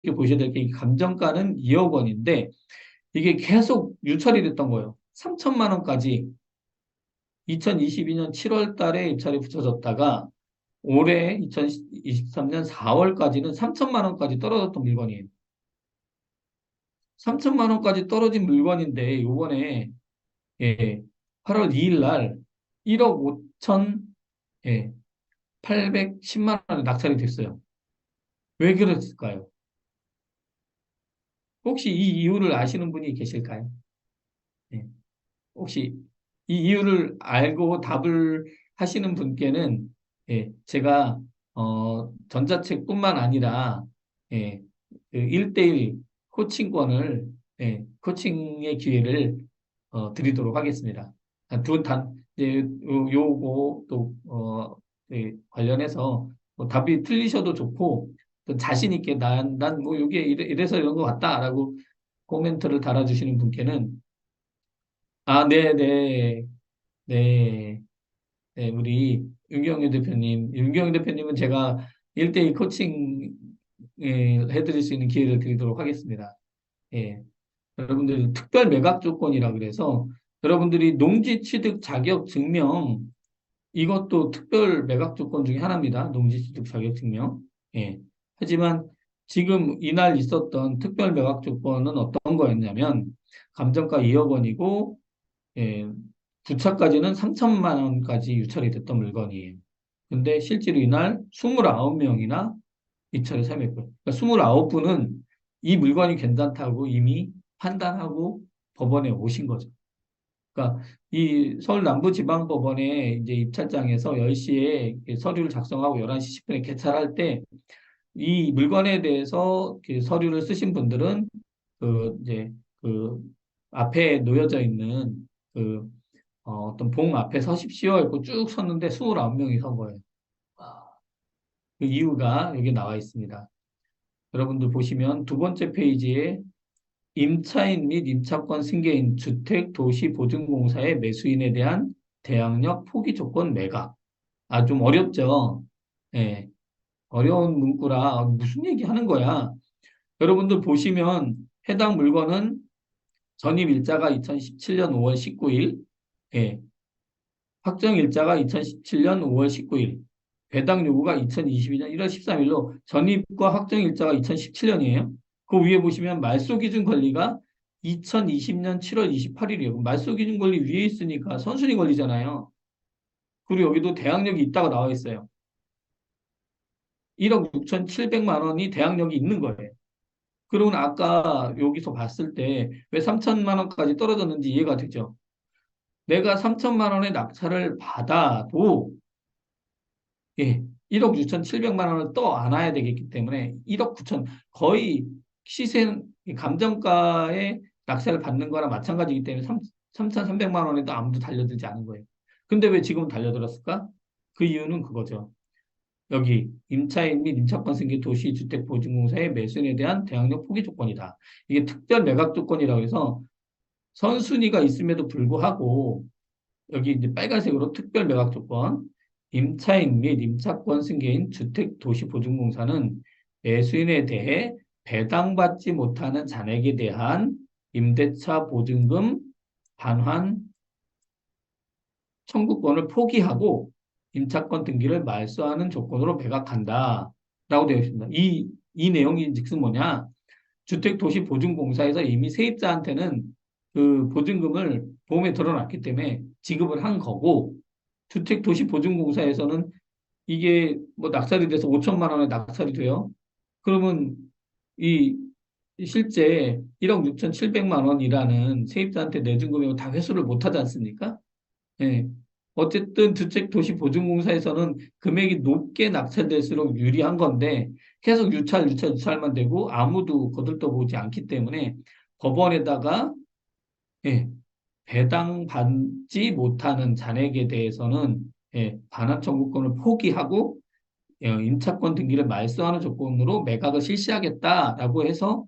쉽게 보셔야 될 게 감정가는 2억 원인데 이게 계속 유찰이 됐던 거예요. 3천만 원까지 2022년 7월 달에 입찰이 붙여졌다가 올해 2023년 4월까지는 3천만 원까지 떨어졌던 물건이에요. 3천만 원까지 떨어진 물건인데 요번에 예, 8월 2일 날 1억 5천 예, 810만 원에 낙찰이 됐어요. 왜 그랬을까요? 혹시 이 이유를 아시는 분이 계실까요? 예. 혹시 이 이유를 알고 답을 하시는 분께는 예, 제가 전자책뿐만 아니라 예, 그 1대1 코칭권을 코칭의 기회를 드리도록 하겠습니다. 이제 요거 또 관련해서 뭐 답이 틀리셔도 좋고 또 자신 있게 난 뭐 이게 이래서 이런 것 같다라고 코멘트를 달아주시는 분께는 아, 네, 네, 네, 네, 우리 윤경유 대표님은 제가 1대1 코칭 해드릴 수 있는 기회를 드리도록 하겠습니다. 예. 여러분들 특별 매각 조건이라 그래서 여러분들이 농지 취득 자격 증명 이것도 특별 매각 조건 중에 하나입니다. 농지 취득 자격 증명. 예. 하지만 지금 이날 있었던 특별 매각 조건은 어떤 거였냐면 감정가 2억 원이고 예, 주차까지는 3천만 원까지 유찰이 됐던 물건이에요. 근데 실제로 이날 29명이나 입찰을 참여했고요. 그러니까 29분은 이 물건이 괜찮다고 이미 판단하고 법원에 오신 거죠. 그러니까 이 서울 남부지방법원에 이제 입찰장에서 10시에 서류를 작성하고 11시 10분에 개찰할 때 이 물건에 대해서 그 서류를 쓰신 분들은 그 이제 그 앞에 놓여져 있는 그 어떤 봉 앞에 서십시오 했고 쭉 섰는데 29명이 선 거예요. 그 이유가 여기 나와 있습니다. 여러분들 보시면 두 번째 페이지에 임차인 및 임차권 승계인 주택도시보증공사의 매수인에 대한 대항력 포기 조건 매각. 아, 좀 어렵죠? 예, 어려운 문구라 무슨 얘기 하는 거야? 여러분들 보시면 해당 물건은 전입 일자가 2017년 5월 19일, 예, 확정 일자가 2017년 5월 19일, 배당 요구가 2022년 1월 13일로 전입과 확정 일자가 2017년이에요. 그 위에 보시면 말소 기준 권리가 2020년 7월 28일이에요. 말소 기준 권리 위에 있으니까 선순위 권리잖아요. 그리고 여기도 대항력이 있다고 나와 있어요. 1억 6,700만 원이 대항력이 있는 거예요. 그러면 아까 여기서 봤을 때 왜 3천만 원까지 떨어졌는지 이해가 되죠. 내가 3천만 원의 낙찰을 받아도 예, 1억 6,700만 원을 떠 안아야 되겠기 때문에 1억 9천 거의 시세 감정가의 낙찰을 받는 거랑 마찬가지이기 때문에 3,300만 원에도 아무도 달려들지 않은 거예요. 근데 왜 지금은 달려들었을까? 그 이유는 그거죠. 여기 임차인 및 임차권 승계 도시주택보증공사의 매수인에 대한 대항력 포기 조건이다. 이게 특별 매각 조건이라고 해서 선순위가 있음에도 불구하고 여기 이제 빨간색으로 특별 매각 조건, 임차인 및 임차권 승계인 주택도시보증공사는 매수인에 대해 배당받지 못하는 잔액에 대한 임대차 보증금 반환 청구권을 포기하고 임차권 등기를 말소하는 조건으로 매각한다. 라고 되어 있습니다. 이 내용이 즉슨 뭐냐? 주택도시보증공사에서 이미 세입자한테는 그 보증금을 보험에 들어놨기 때문에 지급을 한 거고, 주택도시보증공사에서는 이게 뭐 낙찰이 돼서 5천만 원에 낙찰이 돼요. 그러면 이 실제 1억 6,700만 원이라는 세입자한테 내준 금액을 다 회수를 못 하지 않습니까? 예. 어쨌든 주택도시보증공사에서는 금액이 높게 낙찰될수록 유리한 건데 계속 유찰만 되고 아무도 거들떠보지 않기 때문에 법원에다가 예, 배당받지 못하는 잔액에 대해서는 반환 청구권을 포기하고 임차권 등기를 말소하는 조건으로 매각을 실시하겠다라고 해서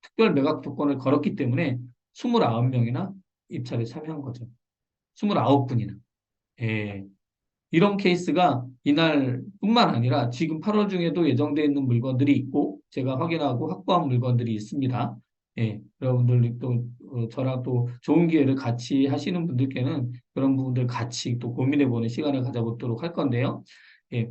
특별 매각 조건을 걸었기 때문에 29명이나 입찰에 참여한 거죠. 29분이나. 예. 이런 케이스가 이날뿐만 아니라 지금 8월 중에도 예정되어 있는 물건들이 있고 제가 확인하고 확보한 물건들이 있습니다. 예, 여러분들 또 저랑 또 좋은 기회를 같이 하시는 분들께는 그런 부분들 같이 또 고민해보는 시간을 가져보도록 할 건데요. 예,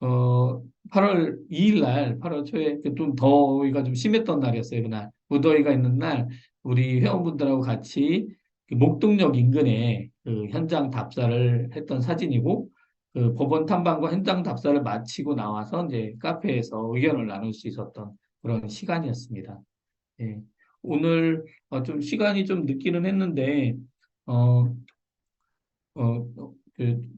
8월 2일 날, 8월 초에 좀 더위가 좀 심했던 날이었어요. 그날 무더위가 있는 날 우리 회원분들하고 같이 그 목동역 인근에 그 현장 답사를 했던 사진이고 그 법원 탐방과 현장 답사를 마치고 나와서 이제 카페에서 의견을 나눌 수 있었던 그런 시간이었습니다. 예. 오늘 좀 시간이 좀 늦기는 했는데 어,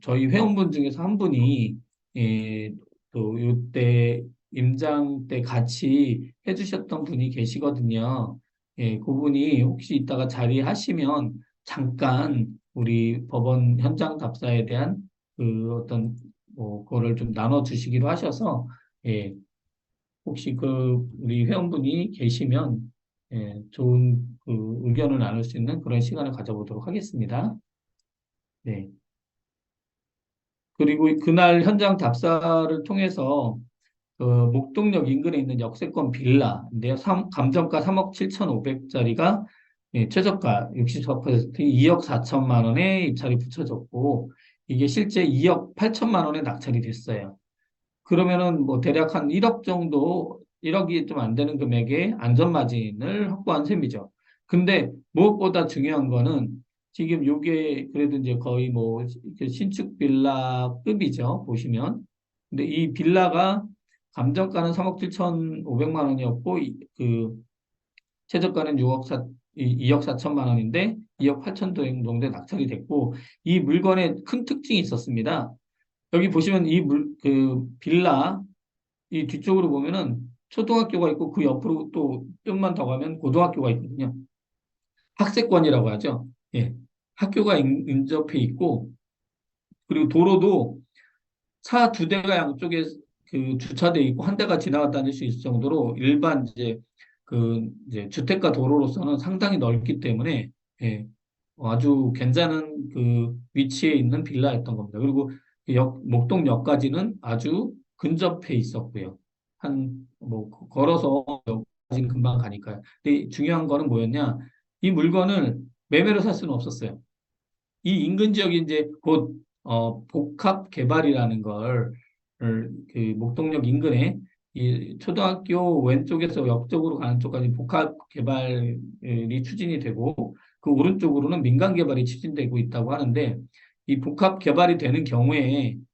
저희 회원분 중에서 한 분이, 예, 또, 요때, 임장 때 같이 해주셨던 분이 계시거든요. 예, 그분이 혹시 이따가 자리하시면 잠깐 우리 법원 현장 답사에 대한 그 어떤, 뭐, 그거를 좀 나눠주시기로 하셔서, 예, 혹시 그 우리 회원분이 계시면, 예, 좋은 그 의견을 나눌 수 있는 그런 시간을 가져보도록 하겠습니다. 네. 그리고 그날 현장 답사를 통해서 그 목동역 인근에 있는 역세권 빌라인데요. 감정가 3억 7,500짜리가 최저가 64% 2억 4천만 원에 입찰이 붙여졌고 이게 실제 2억 8천만 원에 낙찰이 됐어요. 그러면은 뭐 대략 한 1억 정도, 1억이 좀 안 되는 금액의 안전마진을 확보한 셈이죠. 근데 무엇보다 중요한 거는 지금 요게 그래도 이제 거의 뭐 신축 빌라급이죠. 보시면. 근데 이 빌라가 감정가는 3억 7,500만 원이었고 그 최저가는 2억 4천만 원인데 2억 8천 정도에 낙찰이 됐고 이 물건에 큰 특징이 있었습니다. 여기 보시면 그 빌라 이 뒤쪽으로 보면은 초등학교가 있고 그 옆으로 또 좀만 더 가면 고등학교가 있거든요. 학세권이라고 하죠. 예. 학교가 인접해 있고 그리고 도로도 차 두 대가 양쪽에 그 주차돼 있고 한 대가 지나가 다닐 수 있을 정도로 일반 이제 주택가 도로로서는 상당히 넓기 때문에 예, 아주 괜찮은 그 위치에 있는 빌라였던 겁니다. 그리고 그 목동역까지는 아주 근접해 있었고요. 한 뭐 걸어서 역까지는 금방 가니까요. 근데 중요한 거는 뭐였냐? 이 물건을 매매로 살 수는 없었어요. 이 인근 지역이 이제 곧 복합 개발이라는 그 목동역 인근에 이 초등학교 왼쪽에서 옆쪽으로 가는 쪽까지 복합 개발이 추진이 되고 그 오른쪽으로는 민간 개발이 추진되고 있다고 하는데 이 복합 개발이 되는 경우에는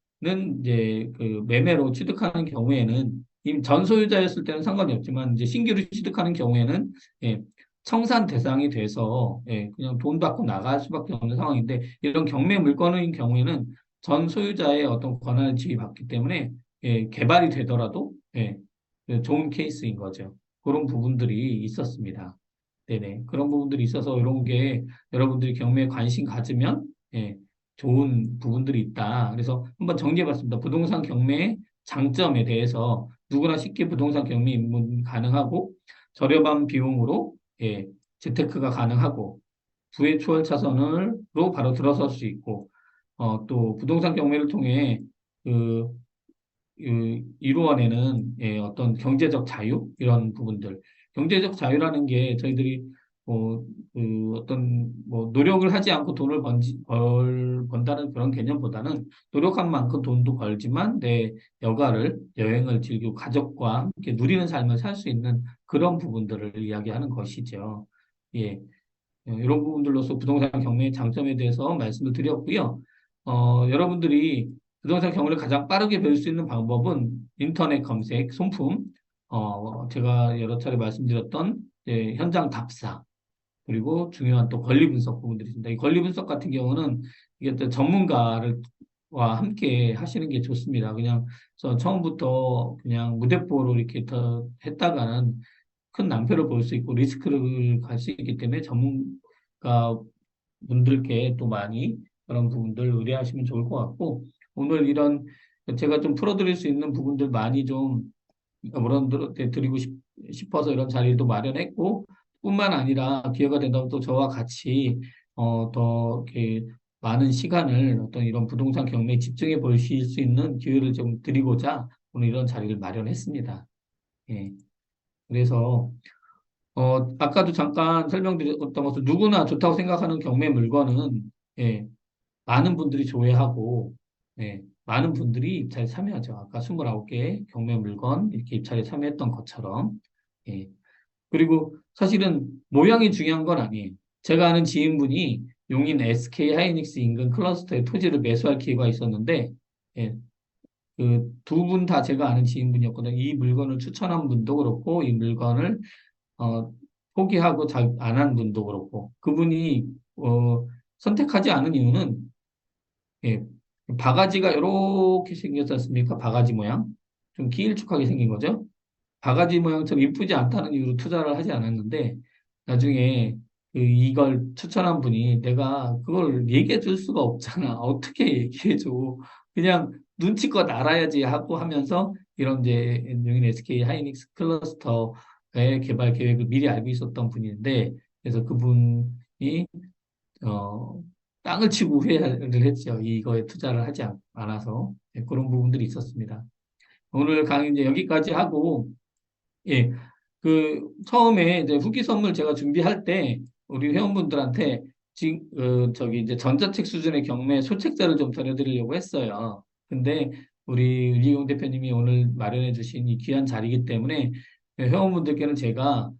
이제 그 매매로 취득하는 경우에는 이미 전 소유자였을 때는 상관이 없지만 이제 신규로 취득하는 경우에는 예, 청산 대상이 돼서 예, 그냥 돈 받고 나갈 수밖에 없는 상황인데 이런 경매 물건의 경우에는 전 소유자의 어떤 권한을 지휘받기 때문에 예, 개발이 되더라도 예, 좋은 케이스인 거죠. 그런 부분들이 있었습니다. 네네. 그런 부분들이 있어서 이런 게 여러분들이 경매에 관심 가지면 예, 좋은 부분들이 있다. 그래서 한번 정리해봤습니다. 부동산 경매의 장점에 대해서 누구나 쉽게 부동산 경매 입문 가능하고 저렴한 비용으로 예, 재테크가 가능하고 부의 초월 차선으로 바로 들어설 수 있고 또 부동산 경매를 통해 그, 이루어내는 예, 어떤 경제적 자유 이런 부분들 경제적 자유라는 게 저희들이 뭐, 어떤 뭐 노력을 하지 않고 돈을 번다는 그런 개념보다는 노력한 만큼 돈도 벌지만 내 여행을 즐기고 가족과 함께 누리는 삶을 살 수 있는 그런 부분들을 이야기하는 것이죠. 예. 이런 부분들로서 부동산 경매의 장점에 대해서 말씀을 드렸고요. 여러분들이 부동산 경매를 가장 빠르게 배울 수 있는 방법은 인터넷 검색, 손품, 제가 여러 차례 말씀드렸던 현장 답사, 그리고 중요한 또 권리 분석 부분들이 있습니다. 이 권리 분석 같은 경우는 이게 또 전문가와 함께 하시는 게 좋습니다. 그냥 처음부터 그냥 무대뽀로 이렇게 더 했다가는 큰 낭패를 볼 수 있고 리스크를 갈 수 있기 때문에 전문가 분들께 또 많이 그런 부분들 의뢰하시면 좋을 것 같고 오늘 이런 제가 좀 풀어드릴 수 있는 부분들 많이 좀 여러분들한테 드리고 싶어서 이런 자리도 마련했고 뿐만 아니라 기회가 된다면 또 저와 같이 더 이렇게 많은 시간을 어떤 이런 부동산 경매에 집중해 보실 수 있는 기회를 좀 드리고자 오늘 이런 자리를 마련했습니다. 예. 그래서 아까도 잠깐 설명드렸던 것은 누구나 좋다고 생각하는 경매 물건은 예, 많은 분들이 조회하고 예, 많은 분들이 입찰에 참여하죠. 아까 29개의 경매 물건 이렇게 입찰에 참여했던 것처럼 예. 그리고 사실은 모양이 중요한 건 아니에요. 제가 아는 지인분이 용인 SK 하이닉스 인근 클러스터에 토지를 매수할 기회가 있었는데 예, 그 두 분 다 제가 아는 지인분이었거든요. 이 물건을 추천한 분도 그렇고 이 물건을 어, 포기하고 안 한 분도 그렇고 그분이 선택하지 않은 이유는 예, 바가지가 이렇게 생겼지 않습니까? 바가지 모양 좀 길쭉하게 생긴 거죠. 바가지 모양처럼 이쁘지 않다는 이유로 투자를 하지 않았는데 나중에 이걸 추천한 분이 내가 그걸 얘기해 줄 수가 없잖아. 어떻게 얘기해 줘. 그냥 눈치껏 알아야지 하고 하면서 이런 이제 용인 SK 하이닉스 클러스터의 개발 계획을 미리 알고 있었던 분인데 그래서 그분이 어, 땅을 치고 후회를 했죠. 이거에 투자를 하지 않아서 네, 그런 부분들이 있었습니다. 오늘 강의 이제 여기까지 하고 예, 처음에 이제 후기 선물 제가 준비할 때 우리 회원분들한테 저기 이제 전자책 수준의 경매 소책자를 좀 전해드리려고 했어요. 근데 우리 이용 대표님이 오늘 마련해 주신 이 귀한 자리이기 때문에 회원분들께는 제가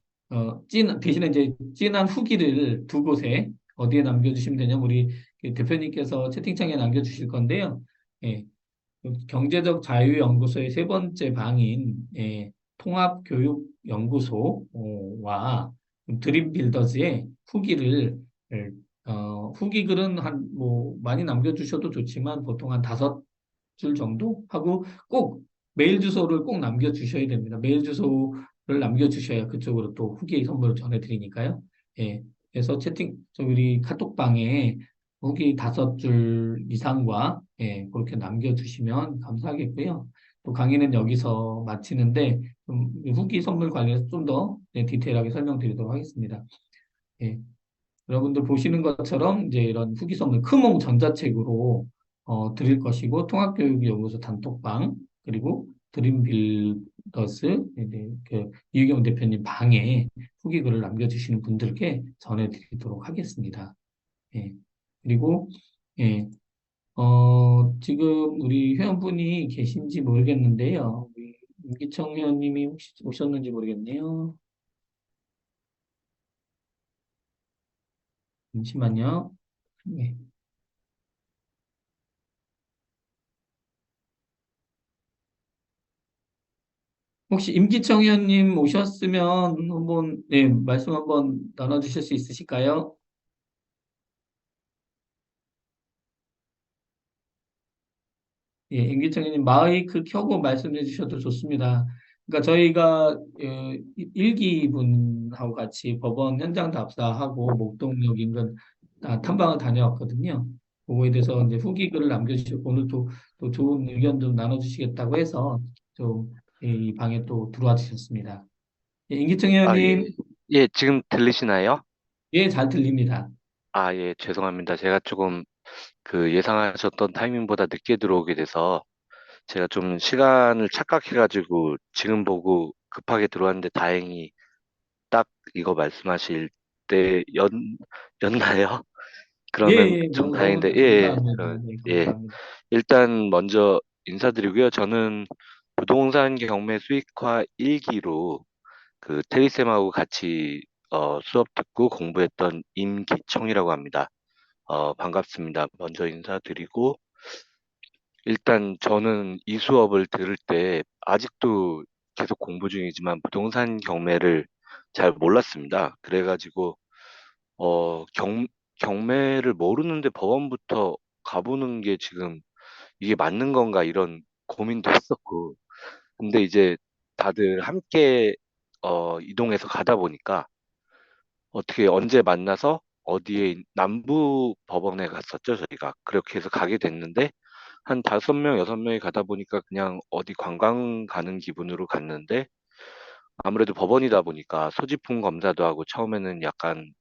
대신에 이제 진한 후기를 두 곳에 어디에 남겨주시면 되냐면 우리 그 대표님께서 채팅창에 남겨주실 건데요. 예, 경제적 자유연구소의 세 번째 방인 통합교육연구소와 드림빌더즈의 후기를 후기 글은 한 뭐 많이 남겨주셔도 좋지만 보통 한 5줄 정도 하고 꼭 메일 주소를 꼭 남겨주셔야 됩니다. 메일 주소를 남겨주셔야 그쪽으로 또 후기 선물을 전해드리니까요. 예. 그래서 우리 카톡방에 후기 5줄 이상과 예, 그렇게 남겨주시면 감사하겠고요. 또 강의는 여기서 마치는데 좀 후기 선물 관련해서 좀 더 디테일하게 설명드리도록 하겠습니다. 예, 여러분들 보시는 것처럼 이제 이런 후기 선물 크몽 전자책으로 드릴 것이고 통합교육연구소 단톡방 그리고 드림빌더스 이제 이유경 대표님 방에 후기 글을 남겨주시는 분들께 전해드리도록 하겠습니다. 예, 그리고 예, 지금 우리 회원분이 계신지 모르겠는데요. 우리 임기청 회원님이 혹시 오셨는지 모르겠네요. 잠시만요. 네. 혹시 임기청 회원님 오셨으면 한번, 네, 말씀 한번 나눠주실 수 있으실까요? 예, 임기청 회원님 마이크 켜고 말씀해 주셔도 좋습니다. 그러니까 저희가 일기분하고 같이 법원 현장 답사하고 목동역 인근 탐방을 다녀왔거든요. 그거에 대해서 이제 후기 글을 남겨주시고 오늘 또 좋은 의견 좀 나눠주시겠다고 해서 좀 이 방에 또 들어와 주셨습니다. 예, 임기청 아, 회원님, 예. 예, 지금 들리시나요? 예, 잘 들립니다. 아, 예, 죄송합니다. 제가 조금 그 예상하셨던 타이밍보다 늦게 들어오게 돼서 제가 좀 시간을 착각해가지고 지금 보고 급하게 들어왔는데 다행히 딱 이거 말씀하실 였나요? 예, 그러면 예, 좀 너무 다행인데, 예, 감사합니다. 네, 예. 감사합니다. 일단 먼저 인사드리고요. 저는 부동산 경매 수익화 1기로 그 테리쌤하고 같이 수업 듣고 공부했던 임기청이라고 합니다. 반갑습니다. 먼저 인사드리고 일단 저는 이 수업을 들을 때 아직도 계속 공부 중이지만 부동산 경매를 잘 몰랐습니다. 그래가지고 경매를 모르는데 법원부터 가보는 게 지금 이게 맞는 건가 이런 고민도 했었고 근데 이제 다들 함께 이동해서 가다 보니까 어떻게 언제 만나서 남부 법원에 갔었죠, 저희가. 그렇게 해서 가게 됐는데, 한 5명, 6명이 가다 보니까 그냥 어디 관광 가는 기분으로 갔는데, 아무래도 법원이다 보니까 소지품 검사도 하고 처음에는 약간,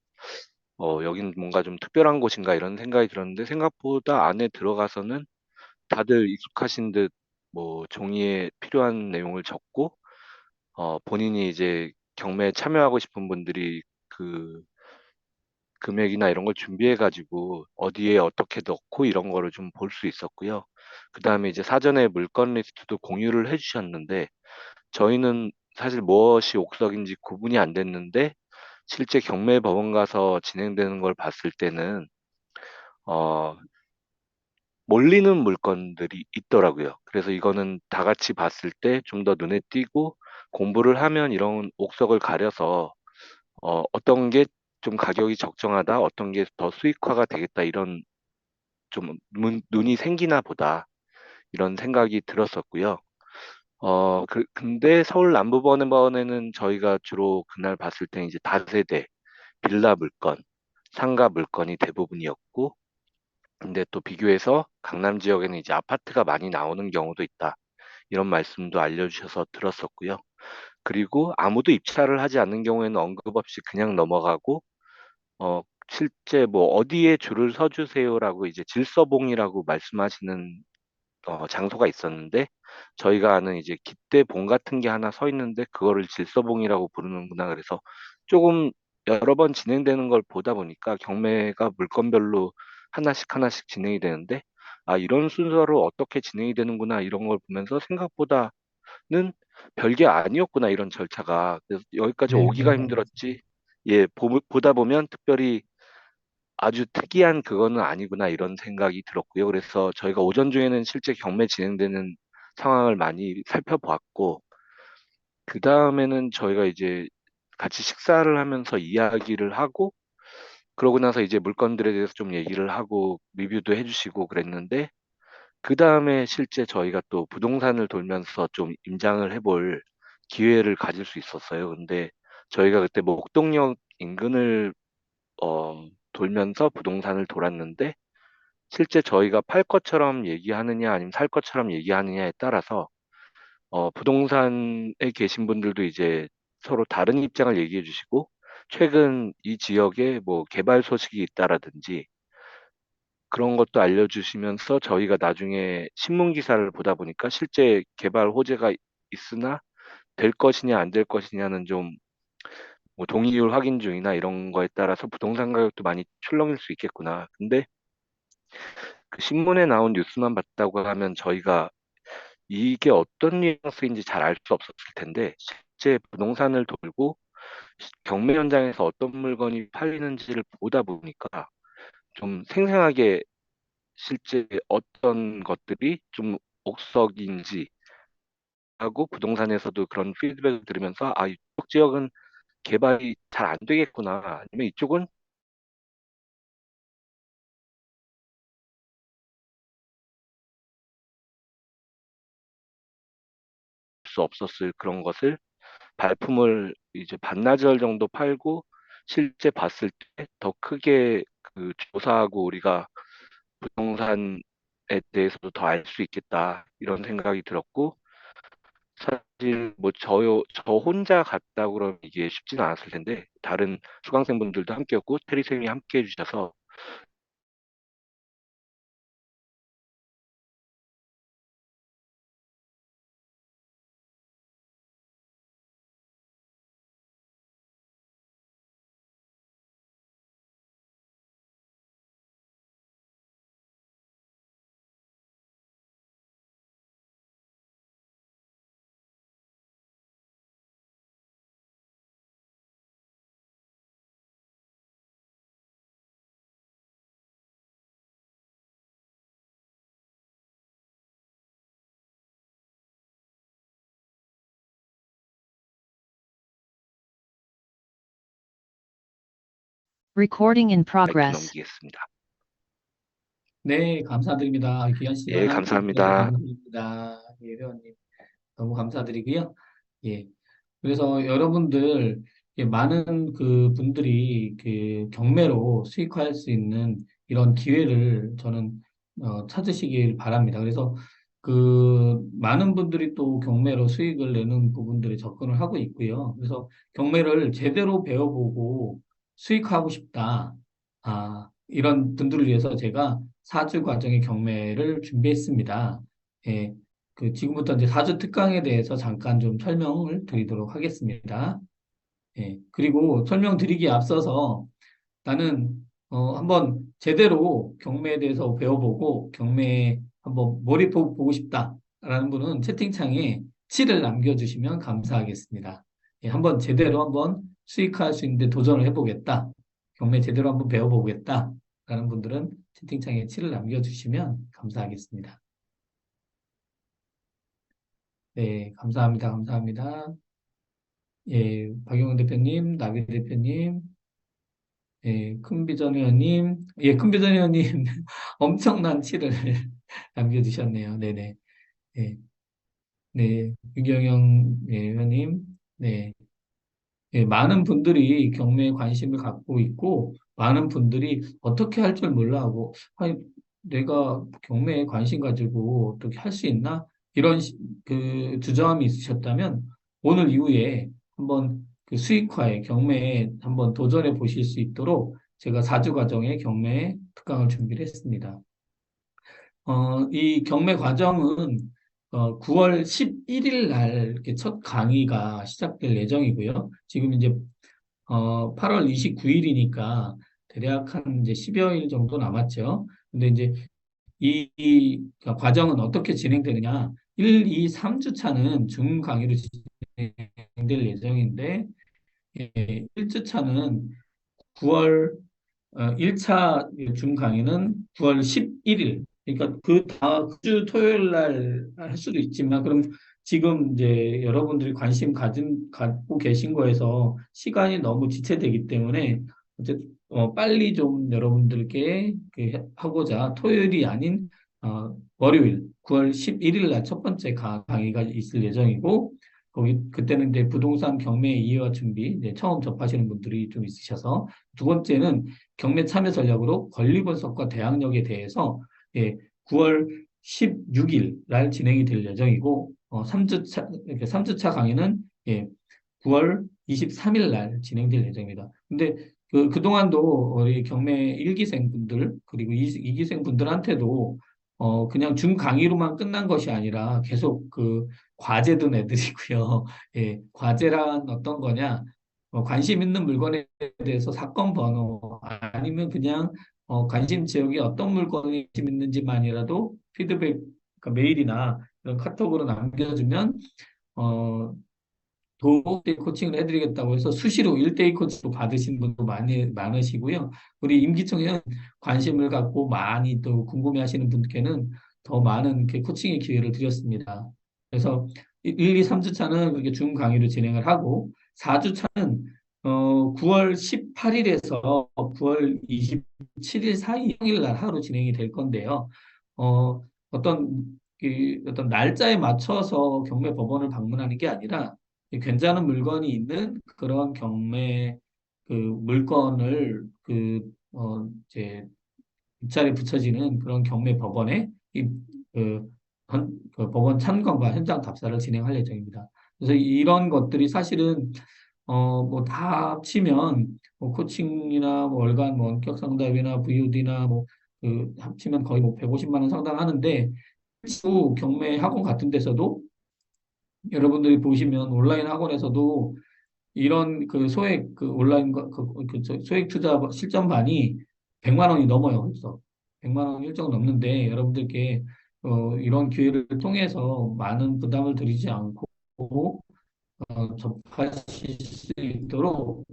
여긴 뭔가 좀 특별한 곳인가 이런 생각이 들었는데 생각보다 안에 들어가서는 다들 익숙하신 듯 뭐 종이에 필요한 내용을 적고 본인이 이제 경매에 참여하고 싶은 분들이 그 금액이나 이런 걸 준비해 가지고 어디에 어떻게 넣고 이런 거를 좀 볼 수 있었고요. 그다음에 이제 사전에 물건 리스트도 공유를 해 주셨는데 저희는 사실 무엇이 옥석인지 구분이 안 됐는데 실제 경매 법원 가서 진행되는 걸 봤을 때는 어, 몰리는 물건들이 있더라고요. 그래서 이거는 다 같이 봤을 때 좀 더 눈에 띄고 공부를 하면 이런 옥석을 가려서 어떤 게 좀 가격이 적정하다, 어떤 게 더 수익화가 되겠다 이런 좀 눈이 생기나 보다 이런 생각이 들었었고요. 근데 서울 남부법원에는 저희가 주로 그날 봤을 때 이제 다세대, 빌라 물건, 상가 물건이 대부분이었고, 근데 또 비교해서 강남 지역에는 이제 아파트가 많이 나오는 경우도 있다. 이런 말씀도 알려주셔서 들었었고요. 그리고 아무도 입찰을 하지 않는 경우에는 언급 없이 그냥 넘어가고, 실제 뭐 어디에 줄을 서주세요라고 이제 질서봉이라고 말씀하시는 장소가 있었는데 저희가 아는 이제 깃대봉 같은 게 하나 서 있는데 그거를 질서봉이라고 부르는구나. 그래서 조금 여러 번 진행되는 걸 보다 보니까 경매가 물건별로 하나씩 하나씩 진행이 되는데 아, 이런 순서로 어떻게 진행이 되는구나 이런 걸 보면서 생각보다는 별게 아니었구나 이런 절차가. 그래서 여기까지 네, 오기가 네. 힘들었지. 예, 보다 보면 특별히 아주 특이한 그거는 아니구나 이런 생각이 들었고요. 그래서 저희가 오전 중에는 실제 경매 진행되는 상황을 많이 살펴보았고, 그 다음에는 저희가 이제 같이 식사를 하면서 이야기를 하고, 그러고 나서 이제 물건들에 대해서 좀 얘기를 하고, 리뷰도 해주시고 그랬는데, 그 다음에 실제 저희가 또 부동산을 돌면서 좀 임장을 해볼 기회를 가질 수 있었어요. 근데 저희가 그때 목동역 인근을 돌면서 부동산을 돌았는데, 실제 저희가 팔 것처럼 얘기하느냐 아니면 살 것처럼 얘기하느냐에 따라서 부동산에 계신 분들도 이제 서로 다른 입장을 얘기해 주시고 최근 이 지역에 뭐 개발 소식이 있다라든지 그런 것도 알려주시면서 저희가 나중에 신문 기사를 보다 보니까 실제 개발 호재가 있으나 될 것이냐 안 될 것이냐는 좀 뭐 동의율 확인 중이나 이런 거에 따라서 부동산 가격도 많이 출렁일 수 있겠구나. 근데 그 신문에 나온 뉴스만 봤다고 하면 저희가 이게 어떤 뉘앙스인지 잘 알 수 없었을 텐데 실제 부동산을 돌고 경매 현장에서 어떤 물건이 팔리는지를 보다 보니까 좀 생생하게 실제 어떤 것들이 좀 옥석인지 하고 부동산에서도 그런 피드백을 들으면서 아, 이쪽 지역은 개발이 잘 안 되겠구나 아니면 이쪽은 수 없었을 그런 것을 발품을 이제 반나절 정도 팔고 실제 봤을 때 더 크게 그 조사하고 우리가 부동산에 대해서도 더 알 수 있겠다 이런 생각이 들었고 사실 뭐 저 혼자 갔다 그러면 이게 쉽지는 않았을 텐데 다른 수강생분들도 함께였고 테리쌤이 함께 해주셔서 Recording in 마이크 progress. 넘기겠습니다. 네, 감사드립니다. 귀한 예, 시간 내주셔서 감사합니다. 감사드립니다. 예, 회원님. 너무 감사드리고요. 예. 그래서 여러분들, 예, 많은 그 분들이 그 경매로 수익화할 수 있는 이런 기회를 저는 찾으시길 바랍니다. 그래서 그 많은 분들이 또 경매로 수익을 내는 부분들에 접근을 하고 있고요. 그래서 경매를 제대로 배워보고 수익화하고 싶다. 이런 분들을 위해서 제가 4주 과정의 경매를 준비했습니다. 예, 지금부터 이제 4주 특강에 대해서 잠깐 좀 설명을 드리도록 하겠습니다. 예, 그리고 설명드리기에 앞서서 나는 한번 제대로 경매에 대해서 배워보고 경매에 한번 몰입해보고 싶다라는 분은 채팅창에 7을 남겨주시면 감사하겠습니다. 예, 한번 제대로 한번 수익할 수 있는데 도전을 해보겠다. 경매 제대로 한번 배워보겠다. 라는 분들은 채팅창에 7을 남겨주시면 감사하겠습니다. 네, 감사합니다. 감사합니다. 예, 박용훈 대표님, 나비 대표님, 예, 큰비전 의원님, 예, 큰비전 의원님 엄청난 치를 남겨주셨네요. 네네. 네, 네, 유경영 예, 의원님, 네, 예, 많은 분들이 경매에 관심을 갖고 있고, 많은 분들이 어떻게 할 줄 몰라 하고, 아니, 내가 경매에 관심 가지고 어떻게 할 수 있나? 이런 주저함이 있으셨다면, 오늘 이후에 한번 수익화에, 경매에 한번 도전해 보실 수 있도록 제가 4주 과정의 경매 특강을 준비를 했습니다. 이 경매 과정은 9월 11일 날 이렇게 첫 강의가 시작될 예정이고요. 지금 이제 8월 29일이니까 대략 한 이제 10여 일 정도 남았죠. 근데 이제 이 과정은 어떻게 진행되느냐? 1, 2, 3주 차는 중 강의로 진행될 예정인데 1주 차는 9월 1차 중 강의는 9월 11일. 그러니까 그 다음 주 토요일 날 할 수도 있지만, 그럼 지금 이제 여러분들이 갖고 계신 거에서 시간이 너무 지체되기 때문에, 빨리 좀 여러분들께 하고자 토요일이 아닌, 월요일 9월 11일 날 첫 번째 강의가 있을 예정이고, 그때는 이제 부동산 경매 이해와 준비, 이제 처음 접하시는 분들이 좀 있으셔서, 두 번째는 경매 참여 전략으로 권리 분석과 대항력에 대해서 9월 16일 날 진행이 될 예정이고 3주차 이렇게 3주차 강의는 9월 23일 날 진행될 예정입니다. 근데 그동안도 우리 경매 1기생 분들 그리고 2기생 분들한테도 그냥 중 강의로만 끝난 것이 아니라 계속 과제도 내드리고요. 예, 과제란 어떤 거냐? 관심 있는 물건에 대해서 사건 번호 아니면 그냥 관심 지역에 어떤 물건이 관심 있는지만이라도 피드백, 그러니까 메일이나 이런 카톡으로 남겨주면 어, 도움되게 코칭을 해드리겠다고 해서 수시로 1대1 코칭도 받으신 분도 많으시고요. 우리 임기총 회원 관심을 갖고 많이 또 궁금해하시는 분께는 더 많은 코칭의 기회를 드렸습니다. 그래서 1, 2, 3주 차는 그렇게 중 강의로 진행을 하고 4주 차는 9월 18일에서 9월 27일 사이 평일 날 하루 진행이 될 건데요. 어떤 어떤 날짜에 맞춰서 경매 법원을 방문하는 게 아니라 괜찮은 물건이 있는 그런 경매 물건을 이제 입찰에 붙여지는 그런 경매 법원에 그, 법원 참관과 현장 답사를 진행할 예정입니다. 그래서 이런 것들이 사실은 뭐 다 합치면 뭐 코칭이나 뭐 월간 뭐 원격 상담이나 VOD나 뭐 합치면 거의 뭐 150만 원 상당하는데 실수 경매 학원 같은 데서도 여러분들이 보시면 온라인 학원에서도 이런 소액 온라인 소액 투자 실전반이 100만 원이 넘어요. 그래서 100만 원 일정 넘는데 여러분들께 이런 기회를 통해서 많은 부담을 드리지 않고 접하실 수 있도록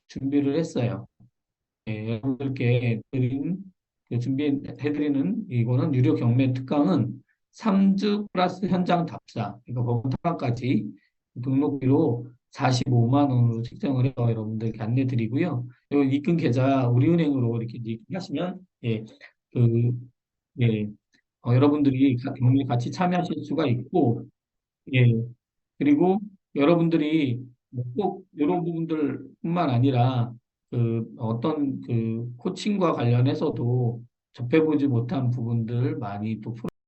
준비를 했어요. 여러분들께 준비해드리는 이거는 유료 경매 특강은 3주 플러스 현장 답사, 그러니까 법원 특강까지 등록비로 45만 원으로 책정을 해서 여러분들께 안내드리고요. 요 입금 계좌 우리은행으로 이렇게 입금하시면 그, 예, 여러분들이 경매 같이 참여하실 수가 있고, 예, 그리고 여러분들이 뭐꼭 이런 부분들뿐만 아니라 어떤 코칭과 관련해서도 접해보지 못한 부분들 많이 또